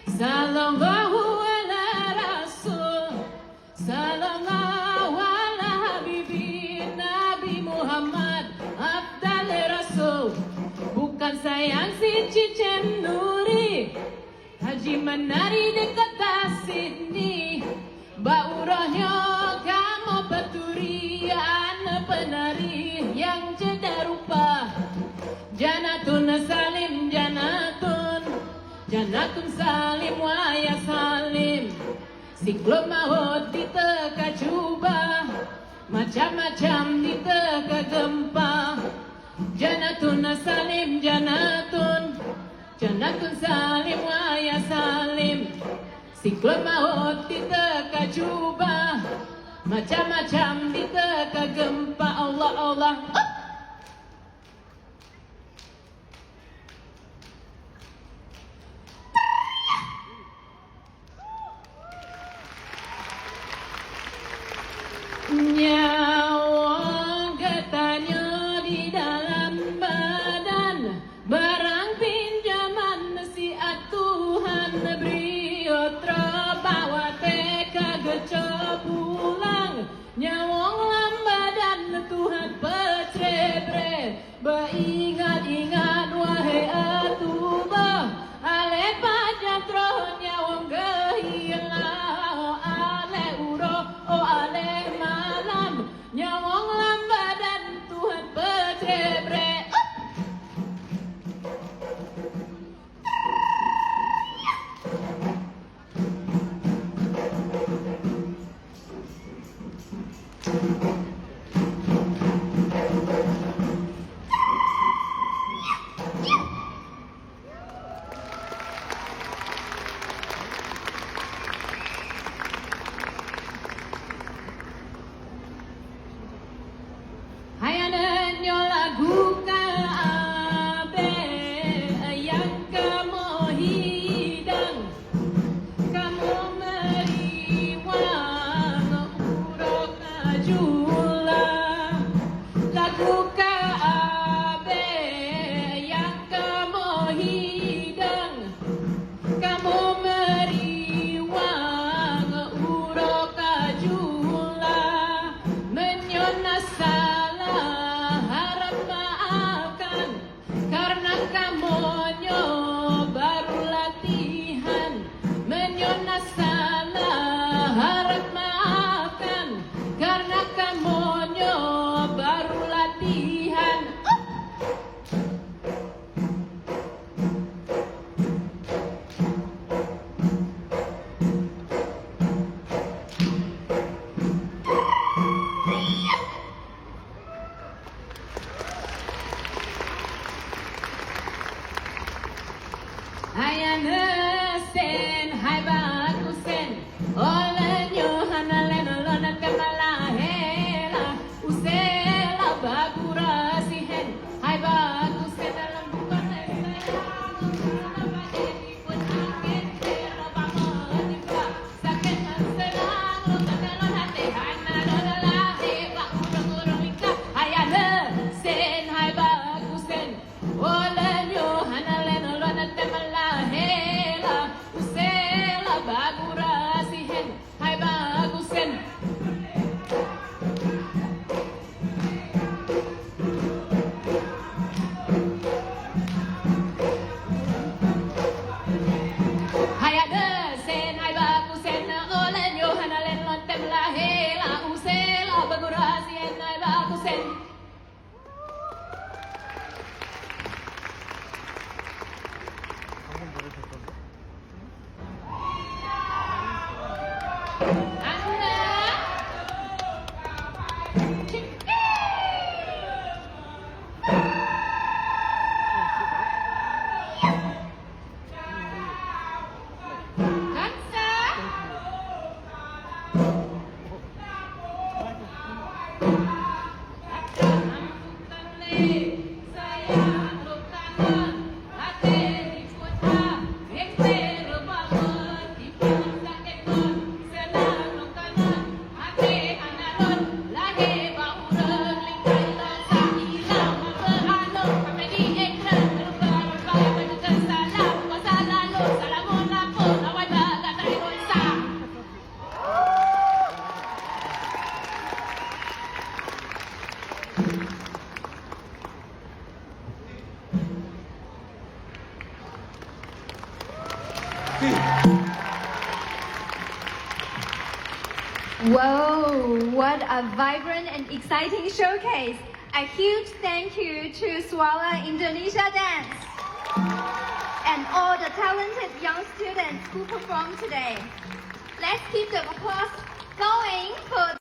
Sallallahu ala Rasul, sallallahu ala Habibi Nabi Muhammad Abdal Rasul. Bukan sayang si Cicen Nuri, Haji menari dekat sini. Baurahnya kamu peturi, anak penari yang ceda rupa. Janatun salim janatun, janatun salim wa ya salim. Siklop maut diteka cuba, macam-macam diteka gempa. Janatun salim janatun, janatun salim wa ya salim. Siklop maut diteka cuba, macam-macam diteka gempa. Allah Allah. Nyawa katanya di dalam badan, barang pinjaman si Tuhan beri otra bawa teka geco pulang. Nyawa lam badan Tuhan pecebre, beringat-ingat wahai atubah, ale pajatro nyawa kehilang, ale uro oh ale malam, nyawa lam badan Tuhan pecebre. Hayanan yo lagu kaabe yang kamu hidang, kamu meriwang urok ajula. Lagu kaabe yang kamu hidang, kamu meriwang urok ajula. Menyonas harap maafkan, karena kamonyo baru latihan. Menyonas salah harap maafkan, karena kamonyo baru latihan. Hayana sen hai bagusen, oleh Yohana lenolona kemalahela, usela bagura sihen, hai bagusen dalam bukan sayang, di pun akhir terapa menipa, sakit senang lo kemelon hati hana dolah heba urang-urang ika. Hayana sen hai bagusen, oleh Yohana lenolona kemalahela, usela bagura sihen, hai bagusen. Hayada sen hai bagusen, oleh Yohana lenolona kemalahela, usela bagura sihen, hai bagusen. Senang Whoa, what a vibrant and exciting showcase. A huge thank you to Suara Indonesia Dance and all the talented young students who performed today. Let's keep the applause going for